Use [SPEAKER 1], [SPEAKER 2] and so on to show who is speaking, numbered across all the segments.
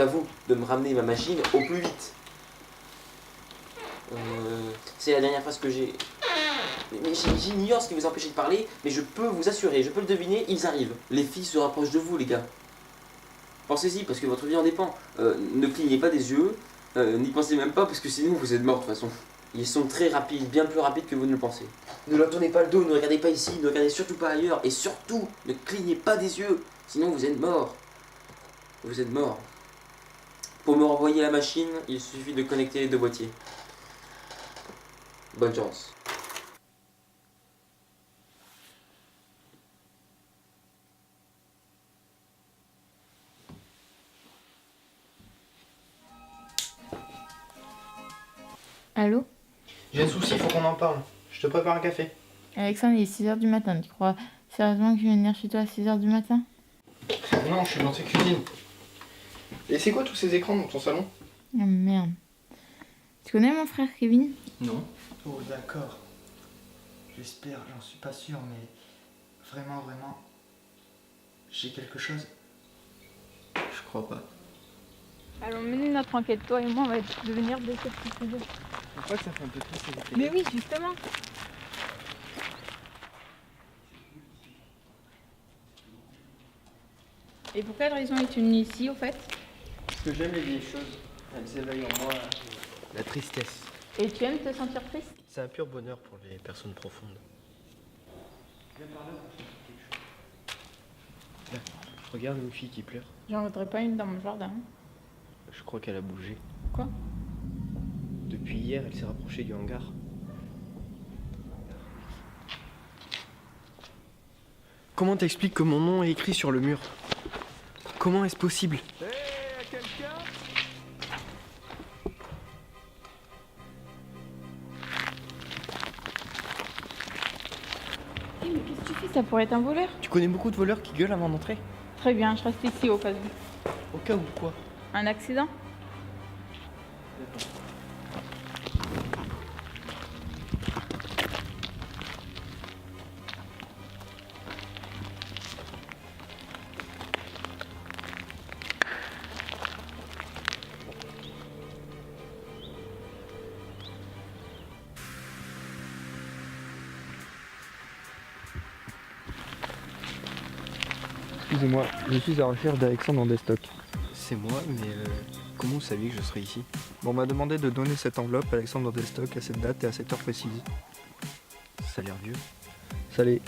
[SPEAKER 1] à vous de me ramener ma machine au plus vite. C'est la dernière phrase que j'ai. Mais j'ignore ce qui vous empêche de parler, mais je peux vous assurer, je peux le deviner, ils arrivent. Les filles se rapprochent de vous, les gars. Pensez-y, parce que votre vie en dépend. Ne clignez pas des yeux, n'y pensez même pas, parce que sinon vous êtes mort de toute façon. Ils sont très rapides, bien plus rapides que vous ne le pensez. Ne leur tournez pas le dos, ne regardez pas ici, ne regardez surtout pas ailleurs, et surtout, ne clignez pas des yeux, sinon vous êtes mort. Vous êtes mort. Pour me renvoyer la machine, il suffit de connecter les deux boîtiers. Bonne chance.
[SPEAKER 2] Allô?
[SPEAKER 3] J'ai un souci, faut qu'on en parle. Je te prépare un café.
[SPEAKER 2] Alexandre, il est 6h du matin. Tu crois sérieusement que je vais venir chez toi à 6h du matin?
[SPEAKER 3] Non, je suis dans tes cuisines. Et c'est quoi tous ces écrans dans ton salon?
[SPEAKER 2] Ah merde. Tu connais mon frère Kevin?
[SPEAKER 3] Non. Oh d'accord. J'espère, j'en suis pas sûr, mais vraiment, j'ai quelque chose. Je crois pas.
[SPEAKER 2] Alors, menez notre enquête, toi et moi, on va devenir des sceptiques.
[SPEAKER 3] Je crois que ça fait un peu trop ces effets.
[SPEAKER 2] Mais oui, justement. Et pour quelle raison es-tu venu ici, au fait?
[SPEAKER 3] Parce que j'aime les vieilles choses. Elles éveillent en moi la tristesse.
[SPEAKER 2] Et tu aimes te sentir triste?
[SPEAKER 3] C'est un pur bonheur pour les personnes profondes. Là, regarde une fille qui pleure.
[SPEAKER 2] J'en voudrais pas une dans mon jardin.
[SPEAKER 3] Je crois qu'elle a bougé.
[SPEAKER 2] Quoi?
[SPEAKER 3] Depuis hier, elle s'est rapprochée du hangar. Comment t'expliques que mon nom est écrit sur le mur? Comment est-ce possible?
[SPEAKER 2] Hé, mais qu'est-ce que tu fais? Ça pourrait être un voleur.
[SPEAKER 3] Tu connais beaucoup de voleurs qui gueulent avant d'entrer?
[SPEAKER 2] Très bien, je reste ici au cas où.
[SPEAKER 3] Au cas où quoi?
[SPEAKER 2] Un accident?
[SPEAKER 4] Excusez-moi, je suis à la recherche d'Alexandre dans des stocks.
[SPEAKER 3] C'est moi, mais comment vous saviez que je serais ici?
[SPEAKER 4] Bon, on m'a demandé de donner cette enveloppe à Alexandre dans des stocks à cette date et à cette heure précise.
[SPEAKER 3] Ça a l'air vieux.
[SPEAKER 4] Salé.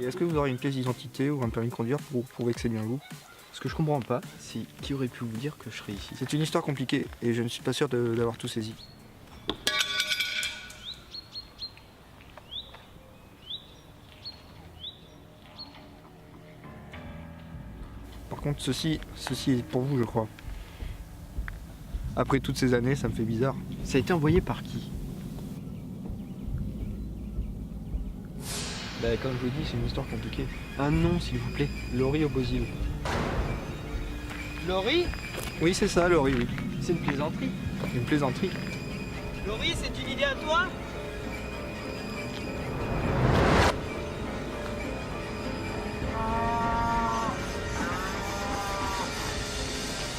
[SPEAKER 4] Et est-ce que vous aurez une pièce d'identité ou un permis de conduire pour prouver que c'est bien vous?
[SPEAKER 3] Ce que je comprends pas, c'est qui aurait pu vous dire que je serais ici?
[SPEAKER 4] C'est une histoire compliquée et je ne suis pas sûr d'avoir tout saisi. Par contre, ceci est pour vous, je crois. Après toutes ces années, ça me fait bizarre.
[SPEAKER 3] Ça a été envoyé par qui?
[SPEAKER 4] Bah, comme je vous dis, c'est une histoire compliquée.
[SPEAKER 3] Un nom, s'il vous plaît.
[SPEAKER 4] Laurie Obozil.
[SPEAKER 3] Laurie?
[SPEAKER 4] Oui, c'est ça, Laurie, oui.
[SPEAKER 3] C'est une plaisanterie.
[SPEAKER 4] Une plaisanterie.
[SPEAKER 3] Laurie, c'est une idée à toi?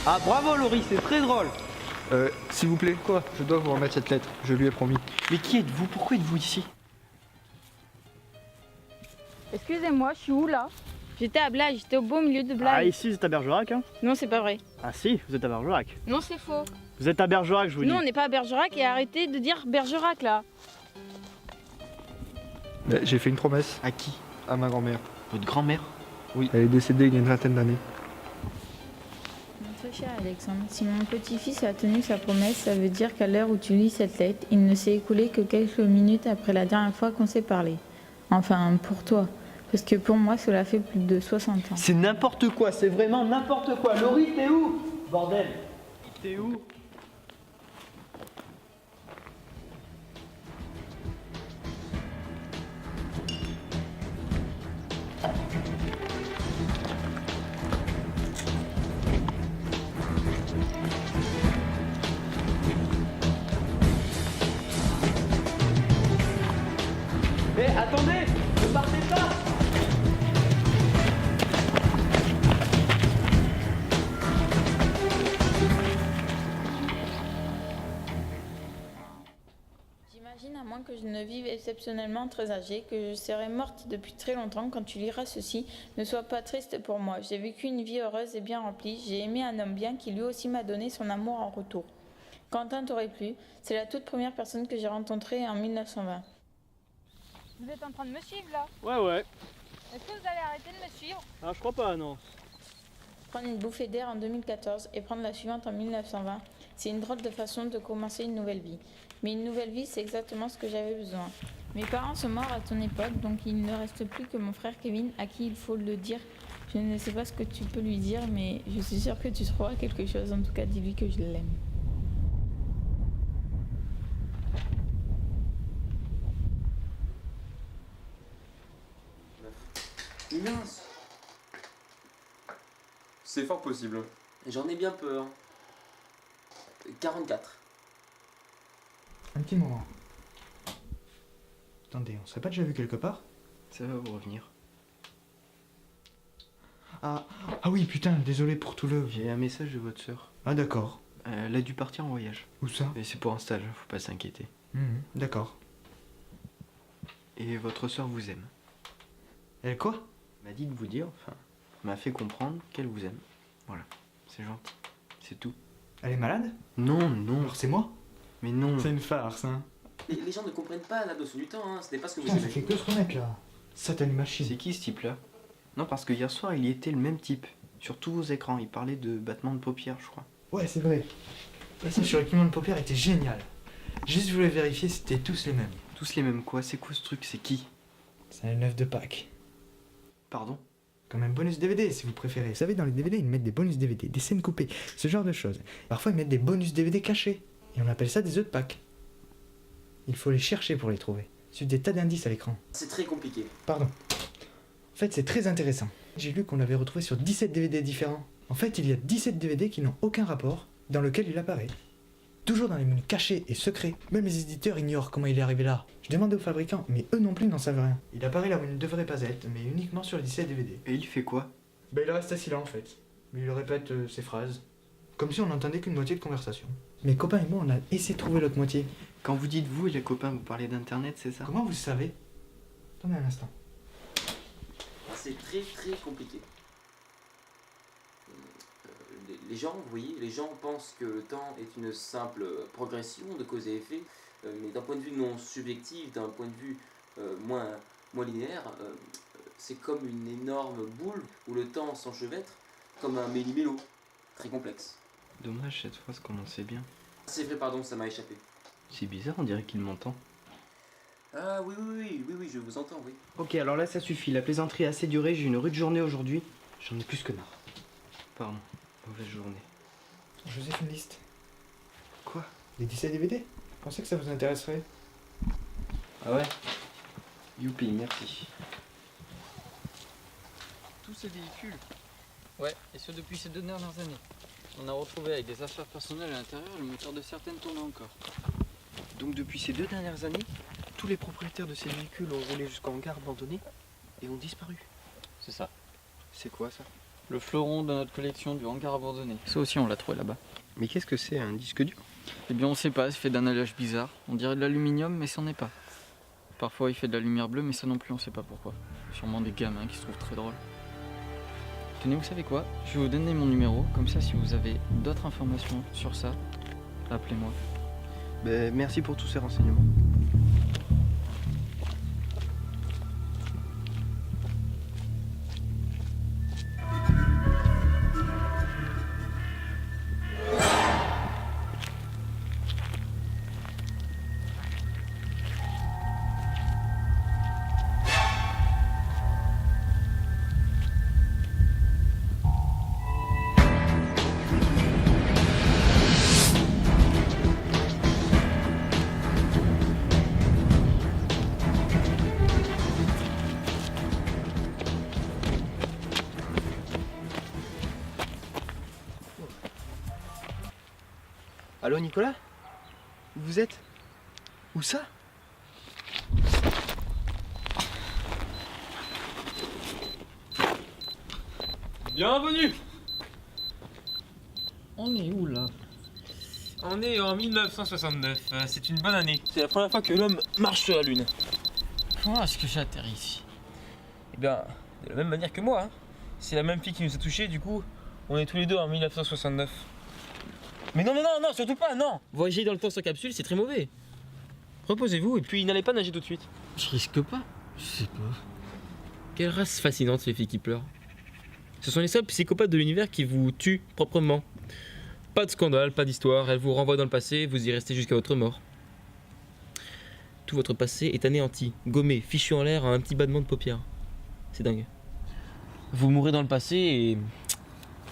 [SPEAKER 3] Ah bravo Laurie, c'est très drôle.
[SPEAKER 4] S'il vous plaît, quoi? Je dois vous remettre cette lettre, je lui ai promis.
[SPEAKER 3] Mais qui êtes-vous? Pourquoi êtes-vous ici?
[SPEAKER 2] Excusez-moi, je suis où là? J'étais à Blaye, j'étais au beau milieu de Blaye.
[SPEAKER 5] Ah, ici, vous êtes à Bergerac, hein?
[SPEAKER 2] Non, c'est pas vrai.
[SPEAKER 5] Ah si, vous êtes à Bergerac.
[SPEAKER 2] Non, c'est faux.
[SPEAKER 5] Vous êtes à Bergerac, je vous dis.
[SPEAKER 2] Nous, on n'est pas à Bergerac et arrêtez de dire Bergerac là.
[SPEAKER 4] J'ai fait une promesse
[SPEAKER 3] À qui?
[SPEAKER 4] à ma grand-mère.
[SPEAKER 3] Votre grand-mère?
[SPEAKER 4] Elle est décédée il y a une vingtaine d'années.
[SPEAKER 2] Très cher Alexandre, si mon petit-fils a tenu sa promesse, ça veut dire qu'à l'heure où tu lis cette lettre, il ne s'est écoulé que quelques minutes après la dernière fois qu'on s'est parlé. Enfin, pour toi. Parce que pour moi, cela fait plus de 60 ans.
[SPEAKER 5] C'est n'importe quoi, c'est vraiment n'importe quoi. Laurie, t'es où? Bordel. T'es où? Attendez, ne partez pas.
[SPEAKER 2] moins que je ne vive exceptionnellement très âgée, que je serai morte depuis très longtemps quand tu liras ceci. Ne sois pas triste pour moi. J'ai vécu une vie heureuse et bien remplie. J'ai aimé un homme bien qui lui aussi m'a donné son amour en retour. Quentin t'aurait plu. C'est la toute première personne que j'ai rencontrée en 1920.
[SPEAKER 6] Vous êtes en train de me suivre là?
[SPEAKER 5] Ouais.
[SPEAKER 6] Est-ce que vous allez arrêter de me suivre?
[SPEAKER 5] Ah, je crois pas, non.
[SPEAKER 2] Prendre une bouffée d'air en 2014 et prendre la suivante en 1920, c'est une drôle de façon de commencer une nouvelle vie. Mais une nouvelle vie, c'est exactement ce que j'avais besoin. Mes parents sont morts à ton époque, donc il ne reste plus que mon frère Kevin, à qui il faut le dire. Je ne sais pas ce que tu peux lui dire, mais je suis sûre que tu trouveras quelque chose. En tout cas, dis-lui que je l'aime.
[SPEAKER 1] Mince.
[SPEAKER 7] C'est fort possible.
[SPEAKER 1] J'en ai bien peur. 44.
[SPEAKER 3] Un petit moment. Attendez, on serait pas déjà vu quelque part?
[SPEAKER 4] Ça va vous revenir.
[SPEAKER 3] Ah oui, putain, désolé pour tout le...
[SPEAKER 4] J'ai un message de votre sœur.
[SPEAKER 3] Ah d'accord.
[SPEAKER 4] Elle a dû partir en voyage.
[SPEAKER 3] Où ça?
[SPEAKER 4] Mais c'est pour un stage, faut pas s'inquiéter.
[SPEAKER 3] D'accord.
[SPEAKER 4] Et votre sœur vous aime.
[SPEAKER 3] Elle quoi?
[SPEAKER 4] Elle m'a dit de vous dire, m'a fait comprendre qu'elle vous aime. Voilà, c'est gentil. C'est tout.
[SPEAKER 3] Elle est malade?
[SPEAKER 4] Non.
[SPEAKER 3] Alors c'est moi?
[SPEAKER 4] Mais non.
[SPEAKER 3] C'est une farce, hein.
[SPEAKER 1] Les gens ne comprennent pas la notion du temps, hein. Ce n'est pas ce que vous
[SPEAKER 3] Putain, ça fait
[SPEAKER 1] imaginez.
[SPEAKER 3] que se remettre là. Satané machine.
[SPEAKER 4] C'est qui ce type-là? Non, parce que hier soir, il y était le même type. Sur tous vos écrans, il parlait de battement de paupières, je crois.
[SPEAKER 3] Ouais, c'est vrai. Et ça sur le clignement de paupières était génial. Juste je voulais vérifier si c'était tous les mêmes.
[SPEAKER 4] Tous les mêmes quoi? C'est quoi ce truc? C'est qui?
[SPEAKER 3] C'est un 9 de Pâques.
[SPEAKER 4] Pardon?
[SPEAKER 3] Comme un bonus DVD si vous préférez. Vous savez, dans les DVD, ils mettent des bonus DVD, des scènes coupées, ce genre de choses. Parfois, ils mettent des bonus DVD cachés. Et on appelle ça des œufs de Pâques. Il faut les chercher pour les trouver. Suivre des tas d'indices à l'écran.
[SPEAKER 1] C'est très compliqué.
[SPEAKER 3] Pardon. En fait, c'est très intéressant. J'ai lu qu'on l'avait retrouvé sur 17 DVD différents. En fait, il y a 17 DVD qui n'ont aucun rapport, dans lequel il apparaît. Toujours dans les menus cachés et secrets. Même les éditeurs ignorent comment il est arrivé là. Je demandais aux fabricants, mais eux non plus n'en savent rien. Il apparaît là où il ne devrait pas être, mais uniquement sur les 17 DVD.
[SPEAKER 4] Et il fait quoi?
[SPEAKER 3] Bah, il reste assis là en fait. Mais il répète ses phrases. Comme si on n'entendait qu'une moitié de conversation. Mes copains et moi, on a essayé de trouver l'autre moitié.
[SPEAKER 4] Quand vous dites vous et les copains, vous parlez d'internet, c'est ça?
[SPEAKER 3] Comment vous savez? Attendez un instant.
[SPEAKER 1] C'est très très compliqué. Les gens, vous voyez, les gens pensent que le temps est une simple progression de cause et effet, mais d'un point de vue non subjectif, d'un point de vue moins linéaire, c'est comme une énorme boule où le temps s'enchevêtre comme un méli-mélo, très complexe.
[SPEAKER 4] Dommage, cette phrase commençait bien.
[SPEAKER 1] C'est vrai, pardon, ça m'a échappé.
[SPEAKER 4] C'est bizarre, on dirait qu'il m'entend.
[SPEAKER 1] Ah oui, je vous entends, oui.
[SPEAKER 8] Ok, alors là ça suffit, la plaisanterie a assez duré, j'ai une rude journée aujourd'hui, j'en ai plus que marre.
[SPEAKER 4] Pardon, mauvaise journée.
[SPEAKER 3] Je vous ai fait une liste.
[SPEAKER 4] Quoi?
[SPEAKER 3] Les 17 DVD. Je pensais que ça vous intéresserait.
[SPEAKER 4] Ah ouais? Youpi, merci.
[SPEAKER 9] Tous ces véhicules. Ouais, et ce depuis ces 2 dernières années. On a retrouvé avec des affaires personnelles à l'intérieur, le moteur de certaines tourne encore.
[SPEAKER 8] Donc depuis ces 2 dernières années, tous les propriétaires de ces véhicules ont roulé jusqu'en hangar abandonné et ont disparu.
[SPEAKER 9] C'est ça.
[SPEAKER 8] C'est quoi ça?
[SPEAKER 9] Le fleuron de notre collection du hangar abandonné. Ça aussi on l'a trouvé là-bas.
[SPEAKER 8] Mais qu'est-ce que c'est, un disque dur?
[SPEAKER 9] Eh bien on sait pas, c'est fait d'un alliage bizarre. On dirait de l'aluminium mais c'en est pas. Parfois il fait de la lumière bleue mais ça non plus on sait pas pourquoi. Sûrement des gamins qui se trouvent très drôles. Tenez, vous savez quoi? Je vais vous donner mon numéro, comme ça si vous avez d'autres informations sur ça, appelez-moi.
[SPEAKER 8] Ben, merci pour tous ces renseignements. Allô Nicolas? Où vous êtes? Où ça?
[SPEAKER 9] Bienvenue! On est où là?
[SPEAKER 7] On est en 1969, c'est une bonne année. C'est la première fois que l'homme marche sur la Lune.
[SPEAKER 9] Comment est-ce que j'atterris ici?
[SPEAKER 7] Eh bien, de la même manière que moi, hein. C'est la même fille qui nous a touchés, du coup, on est tous les deux en 1969. Mais non, surtout pas, non. Voyager dans le temps sans capsule, c'est très mauvais. Reposez-vous et puis n'allez pas nager tout de suite.
[SPEAKER 9] Je risque pas. Je sais pas.
[SPEAKER 7] Quelle race fascinante ces filles qui pleurent. Ce sont les seuls psychopathes de l'univers qui vous tuent proprement. Pas de scandale, pas d'histoire, elles vous renvoient dans le passé, vous y restez jusqu'à votre mort. Tout votre passé est anéanti, gommé, fichu en l'air à un petit battement de paupières. C'est dingue. Vous mourrez dans le passé et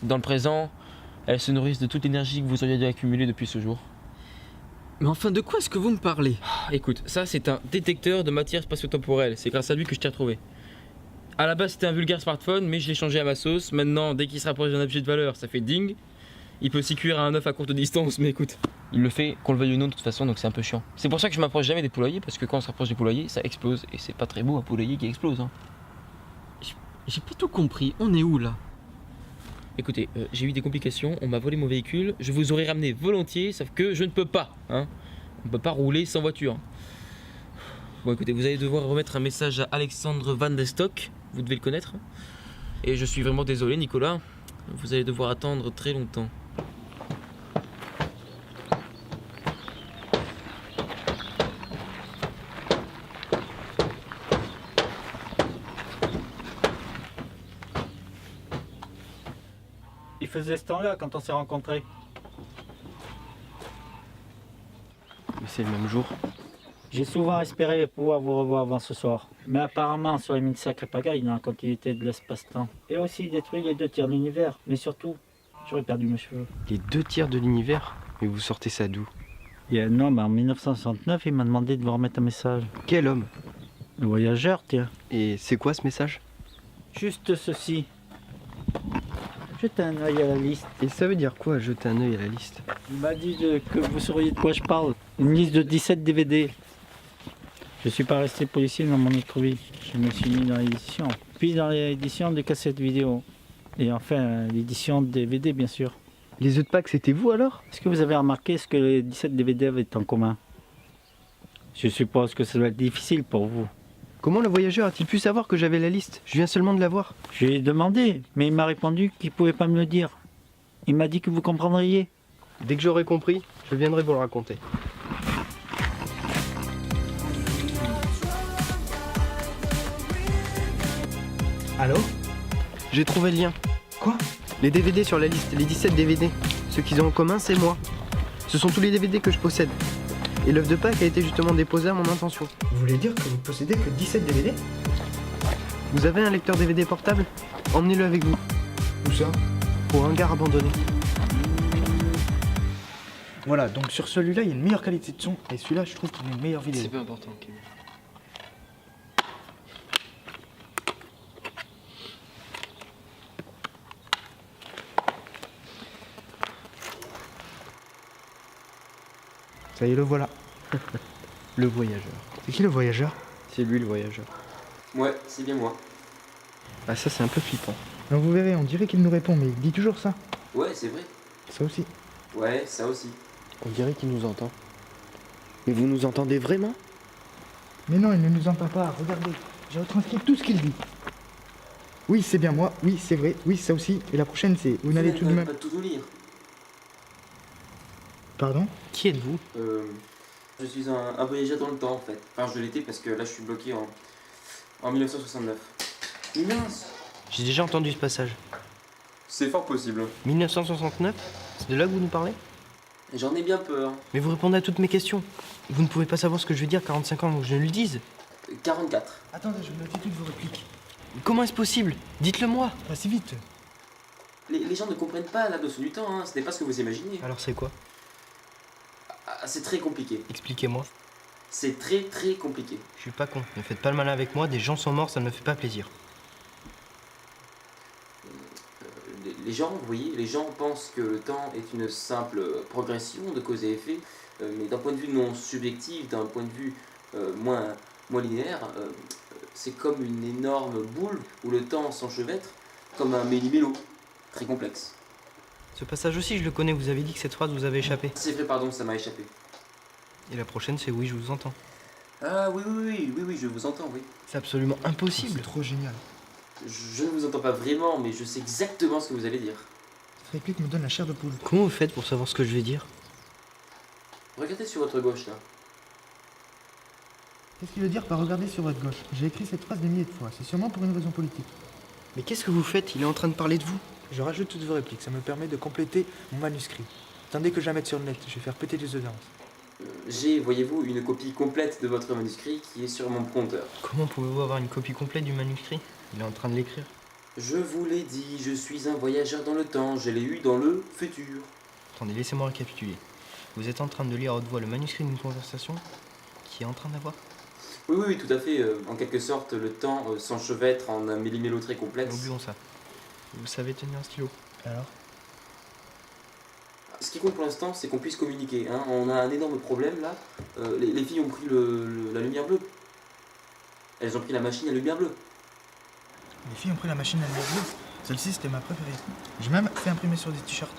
[SPEAKER 7] dans le présent, elles se nourrissent de toute l'énergie que vous auriez dû accumuler depuis ce jour.
[SPEAKER 9] Mais enfin, de quoi est-ce que vous me parlez?
[SPEAKER 7] Écoute, ça c'est un détecteur de matière spatio-temporelle, c'est grâce à lui que je t'ai retrouvé. À la base c'était un vulgaire smartphone, mais je l'ai changé à ma sauce. Maintenant, dès qu'il se rapproche d'un objet de valeur, ça fait ding. Il peut aussi cuire à un œuf à courte distance, mais écoute, il le fait qu'on le veuille ou non de toute façon, donc c'est un peu chiant. C'est pour ça que je m'approche jamais des poulaillers, parce que quand on se rapproche des poulaillers, ça explose, et c'est pas très beau un poulailler qui explose. Hein.
[SPEAKER 9] J'ai pas tout compris. On est où là?
[SPEAKER 7] Écoutez, j'ai eu des complications, on m'a volé mon véhicule, je vous aurais ramené volontiers, sauf que je ne peux pas. Hein. On peut pas rouler sans voiture. Bon écoutez, vous allez devoir remettre un message à Alexandre Van de Stock, vous devez le connaître. Et je suis vraiment désolé Nicolas, vous allez devoir attendre très longtemps.
[SPEAKER 5] Il faisait ce temps-là quand on s'est rencontrés.
[SPEAKER 8] Mais c'est le même jour.
[SPEAKER 5] J'ai souvent espéré pouvoir vous revoir avant ce soir. Mais apparemment, sur les mille sacrés pagaille dans la continuité de l'espace-temps. Et aussi détruit les 2 tiers de l'univers. Mais surtout, j'aurais perdu mes cheveux.
[SPEAKER 8] Les 2 tiers de l'univers? Mais vous sortez ça d'où?
[SPEAKER 5] Il y a un homme en 1969, il m'a demandé de vous remettre un message.
[SPEAKER 8] Quel homme?
[SPEAKER 5] Le voyageur, tiens.
[SPEAKER 8] Et c'est quoi ce message?
[SPEAKER 5] Juste ceci. Jetez un œil à la liste.
[SPEAKER 8] Et ça veut dire quoi, jeter un œil à la liste?
[SPEAKER 5] Il m'a dit que vous sauriez de quoi je parle. Une liste de 17 DVD. Je suis pas resté policier dans mon autre vie. Je me suis mis dans l'édition. Puis dans l'édition des cassettes vidéo. Et enfin, l'édition DVD, bien sûr.
[SPEAKER 8] Les œufs de Pâques, c'était vous alors?
[SPEAKER 5] Est-ce que vous avez remarqué ce que les 17 DVD avaient en commun? Je suppose que ça doit être difficile pour vous.
[SPEAKER 8] Comment le voyageur a-t-il pu savoir que j'avais la liste? Je viens seulement de la voir.
[SPEAKER 5] Je lui ai demandé, mais il m'a répondu qu'il pouvait pas me le dire. Il m'a dit que vous comprendriez.
[SPEAKER 8] Dès que j'aurai compris, je viendrai vous le raconter.
[SPEAKER 3] Allô?
[SPEAKER 8] J'ai trouvé le lien.
[SPEAKER 3] Quoi?
[SPEAKER 8] Les DVD sur la liste, les 17 DVD. Ce qu'ils ont en commun, c'est moi. Ce sont tous les DVD que je possède. Et l'œuf de Pâques a été justement déposé à mon intention.
[SPEAKER 3] Vous voulez dire que vous possédez que 17 DVD?
[SPEAKER 8] Vous avez un lecteur DVD portable? Emmenez-le avec vous.
[SPEAKER 3] Où ça?
[SPEAKER 8] Au hangar abandonné.
[SPEAKER 3] Voilà, donc sur celui-là, il y a une meilleure qualité de son, et celui-là, je trouve qu'il a une meilleure vidéo.
[SPEAKER 9] C'est pas important, Kevin.
[SPEAKER 3] Ça y est, le voilà.
[SPEAKER 8] Le voyageur.
[SPEAKER 3] C'est qui le voyageur?
[SPEAKER 8] C'est lui le voyageur.
[SPEAKER 1] Ouais, c'est bien moi.
[SPEAKER 8] Ah ça c'est un peu flippant.
[SPEAKER 3] Donc vous verrez, on dirait qu'il nous répond, mais il dit toujours ça.
[SPEAKER 1] Ouais, c'est vrai.
[SPEAKER 3] Ça aussi.
[SPEAKER 1] Ouais, ça aussi.
[SPEAKER 8] On dirait qu'il nous entend. Mais vous nous entendez vraiment?
[SPEAKER 3] Mais non, il ne nous entend pas, regardez. J'ai retranscrit tout ce qu'il dit. Oui, c'est bien moi, oui, c'est vrai, oui, ça aussi. Et la prochaine, c'est vous n'allez tout de même...
[SPEAKER 1] pas tout nous lire.
[SPEAKER 3] Pardon?
[SPEAKER 8] Qui êtes-vous?
[SPEAKER 1] Je suis un voyageur dans le temps en fait. Enfin, je l'étais parce que là, je suis bloqué en 1969. Mince!
[SPEAKER 8] J'ai déjà entendu ce passage.
[SPEAKER 1] C'est fort possible.
[SPEAKER 8] 1969? C'est de là que vous nous parlez?
[SPEAKER 1] J'en ai bien peur.
[SPEAKER 8] Mais vous répondez à toutes mes questions. Vous ne pouvez pas savoir ce que je veux dire 45 ans avant que je ne le dise.
[SPEAKER 1] 44.
[SPEAKER 3] Attendez, je me note toutes vos répliques.
[SPEAKER 8] Comment est-ce possible? Dites-le moi.
[SPEAKER 3] Pas si vite.
[SPEAKER 1] Les gens ne comprennent pas la notion du temps, hein. Ce n'est pas ce que vous imaginez.
[SPEAKER 8] Alors c'est quoi?
[SPEAKER 1] Ah, c'est très compliqué.
[SPEAKER 8] Expliquez-moi.
[SPEAKER 1] C'est très très compliqué.
[SPEAKER 8] Je suis pas con. Ne faites pas le malin avec moi, des gens sont morts, ça ne me fait pas plaisir.
[SPEAKER 1] Les gens, vous voyez, les gens pensent que le temps est une simple progression de cause et effet, mais d'un point de vue non subjectif, d'un point de vue moins linéaire, c'est comme une énorme boule où le temps s'enchevêtre comme un méli-mélo, très complexe.
[SPEAKER 8] Ce passage aussi, je le connais, vous avez dit que cette phrase vous avait échappé.
[SPEAKER 1] C'est vrai, pardon, ça m'a échappé.
[SPEAKER 8] Et la prochaine, c'est oui, je vous entends.
[SPEAKER 1] Ah oui, je vous entends, oui.
[SPEAKER 8] C'est absolument impossible.
[SPEAKER 3] C'est trop génial.
[SPEAKER 1] Je ne vous entends pas vraiment, mais je sais exactement ce que vous allez dire.
[SPEAKER 3] Cette réplique me donne la chair de poule.
[SPEAKER 8] Comment vous faites pour savoir ce que je vais dire?
[SPEAKER 1] Regardez sur votre gauche, là.
[SPEAKER 3] Qu'est-ce qu'il veut dire par regarder sur votre gauche? J'ai écrit cette phrase des milliers de fois, c'est sûrement pour une raison politique.
[SPEAKER 8] Mais qu'est-ce que vous faites? Il est en train de parler de vous.
[SPEAKER 3] Je rajoute toutes vos répliques, ça me permet de compléter mon manuscrit. Attendez que je la mette sur le net, je vais faire péter les audiences.
[SPEAKER 1] J'ai, voyez-vous, une copie complète de votre manuscrit qui est sur mon compteur.
[SPEAKER 8] Comment pouvez-vous avoir une copie complète du manuscrit? Il est en train de l'écrire.
[SPEAKER 1] Je vous l'ai dit, je suis un voyageur dans le temps, je l'ai eu dans le futur.
[SPEAKER 8] Attendez, laissez-moi récapituler. Vous êtes en train de lire à haute voix le manuscrit d'une conversation qui est en train d'avoir?
[SPEAKER 1] Oui, tout à fait. En quelque sorte, le temps s'enchevêtre en un méli-mélo très complexe.
[SPEAKER 8] Oublions ça. Vous savez tenir un stylo. Alors?
[SPEAKER 1] Ce qui compte pour l'instant, c'est qu'on puisse communiquer. Hein. On a un énorme problème là. Les filles ont pris la lumière bleue. Elles ont pris la machine à lumière bleue.
[SPEAKER 3] Les filles ont pris la machine à lumière bleue. Celle-ci, c'était ma préférée. J'ai même fait imprimer sur des t-shirts.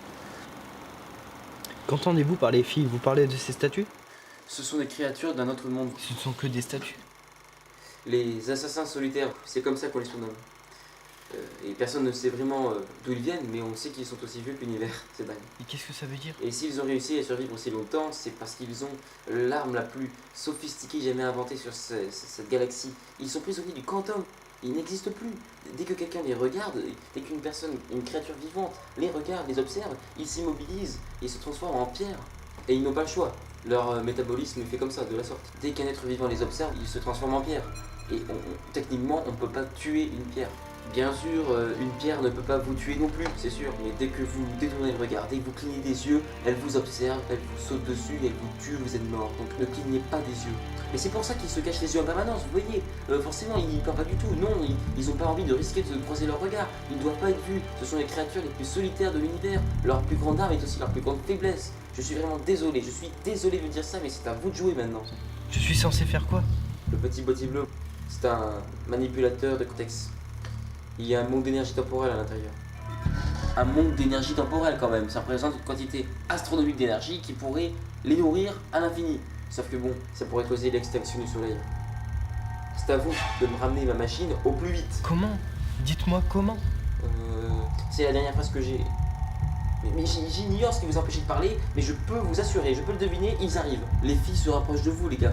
[SPEAKER 8] Qu'entendez-vous par les filles? Vous parlez de ces statues?
[SPEAKER 1] Ce sont des créatures d'un autre monde.
[SPEAKER 8] Ce ne sont que des statues.
[SPEAKER 1] Les assassins solitaires, c'est comme ça qu'on les surnomme. Et personne ne sait vraiment d'où ils viennent, mais on sait qu'ils sont aussi vieux que l'univers. C'est dingue.
[SPEAKER 8] Et qu'est-ce que ça veut dire?
[SPEAKER 1] Et s'ils ont réussi à survivre aussi longtemps, c'est parce qu'ils ont l'arme la plus sophistiquée jamais inventée sur cette galaxie. Ils sont prisonniers du quantum. Ils n'existent plus. Dès que quelqu'un les regarde, dès qu'une personne, une créature vivante, les regarde, les observe, ils s'immobilisent et se transforment en pierre. Et ils n'ont pas le choix. Leur métabolisme fait comme ça, de la sorte. Dès qu'un être vivant les observe, ils se transforment en pierre. Et techniquement, on ne peut pas tuer une pierre. Bien sûr, une pierre ne peut pas vous tuer non plus, c'est sûr. Mais dès que vous détournez le regard, dès que vous clignez des yeux, elle vous observe, elle vous saute dessus, elle vous tue, vous êtes mort. Donc ne clignez pas des yeux. Mais c'est pour ça qu'ils se cachent les yeux en permanence, vous voyez. Forcément, ils n'y parlent pas du tout. Non, ils n'ont pas envie de risquer de croiser leur regard. Ils ne doivent pas être vus. Ce sont les créatures les plus solitaires de l'univers. Leur plus grande arme est aussi leur plus grande faiblesse. Je suis vraiment désolé. Je suis désolé de vous dire ça, mais c'est à vous de jouer maintenant.
[SPEAKER 8] Je suis censé faire quoi?
[SPEAKER 1] Le petit body bleu, c'est un manipulateur de contexte. Il y a un manque d'énergie temporelle à l'intérieur. Un manque d'énergie temporelle quand même. Ça représente une quantité astronomique d'énergie qui pourrait les nourrir à l'infini. Sauf que bon, ça pourrait causer l'extinction du soleil. C'est à vous de me ramener ma machine au plus vite.
[SPEAKER 8] Comment? Dites-moi comment?
[SPEAKER 1] C'est la dernière phrase que j'ai. Mais j'ignore ce qui vous empêche de parler, mais je peux vous assurer, je peux le deviner, ils arrivent. Les filles se rapprochent de vous, les gars.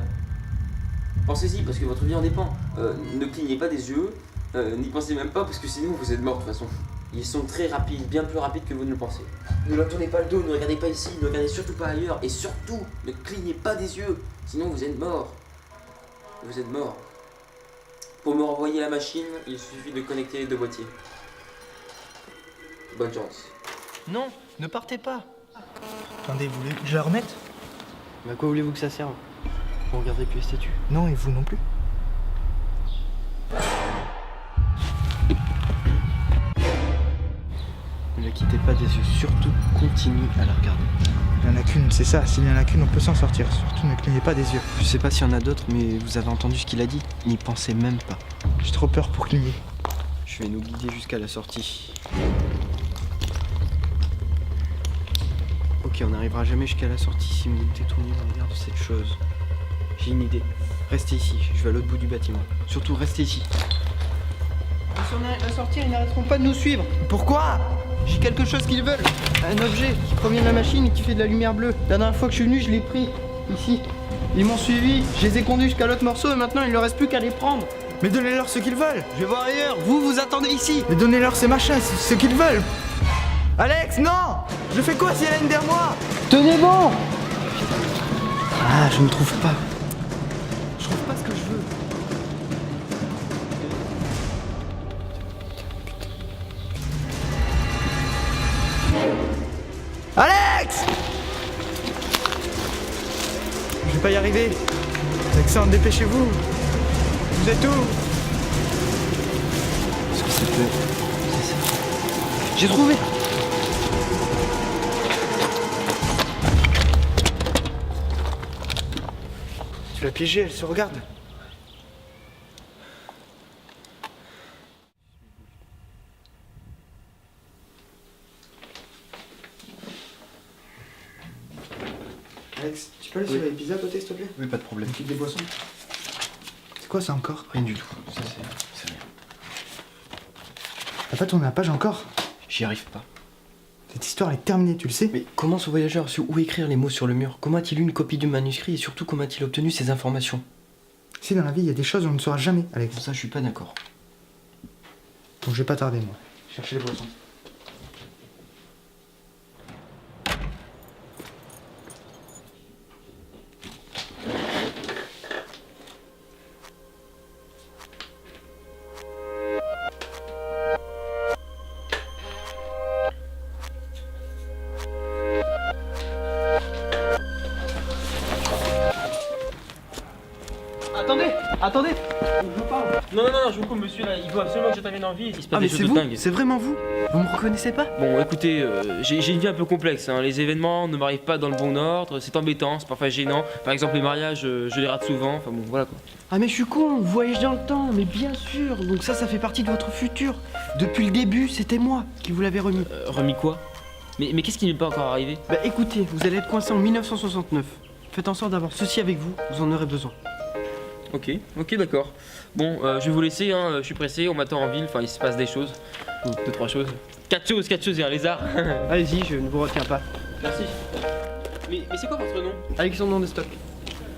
[SPEAKER 1] Pensez-y, parce que votre vie en dépend. Ne clignez pas des yeux, n'y pensez même pas, parce que sinon vous êtes mort de toute façon. Ils sont très rapides, bien plus rapides que vous ne le pensez. Ne leur tournez pas le dos, ne regardez pas ici, ne regardez surtout pas ailleurs, et surtout, ne clignez pas des yeux, sinon vous êtes mort. Vous êtes mort. Pour me renvoyer la machine, il suffit de connecter les deux boîtiers. Bonne chance.
[SPEAKER 8] Non, ne partez pas.
[SPEAKER 3] Attendez, vous voulez que je la remette?
[SPEAKER 8] Mais à quoi voulez-vous que ça serve? Vous regardez plus les statues.
[SPEAKER 3] Non, et vous non plus.
[SPEAKER 8] Ne la quittez pas des yeux, surtout continuez à la regarder.
[SPEAKER 3] Il n'y en a qu'une, c'est ça. S'il y en a qu'une, on peut s'en sortir. Surtout ne clignez pas des yeux.
[SPEAKER 8] Je sais pas s'il y en a d'autres, mais vous avez entendu ce qu'il a dit? N'y pensez même pas.
[SPEAKER 3] J'ai trop peur pour cligner.
[SPEAKER 8] Je vais nous guider jusqu'à la sortie. Ok, on n'arrivera jamais jusqu'à la sortie si vous détournez le regard de cette chose. J'ai une idée. Restez ici, je vais à l'autre bout du bâtiment. Surtout, restez ici. Si on arrive à sortir, ils n'arrêteront pas de nous suivre.
[SPEAKER 3] Pourquoi?
[SPEAKER 8] J'ai quelque chose qu'ils veulent. Un objet qui provient de la machine et qui fait de la lumière bleue. La dernière fois que je suis venu, je l'ai pris. Ici. Ils m'ont suivi, je les ai conduits jusqu'à l'autre morceau et maintenant il ne leur reste plus qu'à les prendre.
[SPEAKER 3] Mais donnez-leur ce qu'ils veulent.
[SPEAKER 8] Je vais voir ailleurs. Vous, vous attendez ici.
[SPEAKER 3] Mais donnez-leur ces machins, ce qu'ils veulent. Alex, non! Je fais quoi si elle est derrière moi?
[SPEAKER 8] Tenez bon. Ah, je ne trouve pas. Je trouve pas ce que je veux.
[SPEAKER 3] Alex! Je vais pas y arriver. Alexandre, dépêchez-vous. Vous êtes où?
[SPEAKER 8] Est-ce que ça peut... C'est ça. J'ai trouvé.
[SPEAKER 3] Tu l'as piégée, elle se regarde. Alex, tu peux aller sur les pizzas à côté, s'il te plaît?
[SPEAKER 8] Oui, pas de problème.
[SPEAKER 3] Des boissons. C'est quoi ça encore?
[SPEAKER 8] Rien du tout. Ça, c'est rien.
[SPEAKER 3] T'as pas tourné la page encore?
[SPEAKER 8] J'y arrive pas.
[SPEAKER 3] Cette histoire est terminée, tu le sais?
[SPEAKER 8] Mais comment ce voyageur a su où écrire les mots sur le mur? Comment a-t-il eu une copie du manuscrit et surtout comment a-t-il obtenu ces informations?
[SPEAKER 3] Si dans la vie il y a des choses où on ne saura jamais, Alex.
[SPEAKER 8] Pour ça, je suis pas d'accord.
[SPEAKER 3] Donc je vais pas tarder, moi. Chercher les boissons.
[SPEAKER 8] Attendez.
[SPEAKER 7] Non, je vous coupe, monsieur, là, il faut absolument que j'intervienne en ville. Il se passe
[SPEAKER 8] Ah mais
[SPEAKER 7] des
[SPEAKER 8] c'est
[SPEAKER 7] choses de
[SPEAKER 8] vous?
[SPEAKER 7] dingue.
[SPEAKER 8] C'est vraiment vous? Vous me reconnaissez pas?
[SPEAKER 7] Bon, écoutez, j'ai une vie un peu complexe, hein. Les événements ne m'arrivent pas dans le bon ordre, c'est embêtant, c'est parfois gênant. Par exemple, les mariages, je les rate souvent, enfin bon, voilà quoi.
[SPEAKER 8] Ah mais je suis con, vous voyagez dans le temps, mais bien sûr. Donc ça fait partie de votre futur. Depuis le début, c'était moi qui vous l'avais remis.
[SPEAKER 7] Remis quoi? Mais qu'est-ce qui n'est pas encore arrivé?
[SPEAKER 8] Bah écoutez, vous allez être coincé en 1969. Faites en sorte d'avoir ceci avec vous, vous en aurez besoin.
[SPEAKER 7] Ok, d'accord. Bon, je vais vous laisser, hein, je suis pressé, on m'attend en ville, enfin il se passe des choses. 2, 3 choses. 4 choses, il y a un lézard.
[SPEAKER 8] Allez-y, je ne vous retiens pas.
[SPEAKER 7] Merci. Mais c'est quoi votre nom?
[SPEAKER 8] Alexandre Destock.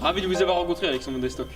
[SPEAKER 7] Ravi de vous avoir rencontré, Alexandre Destock.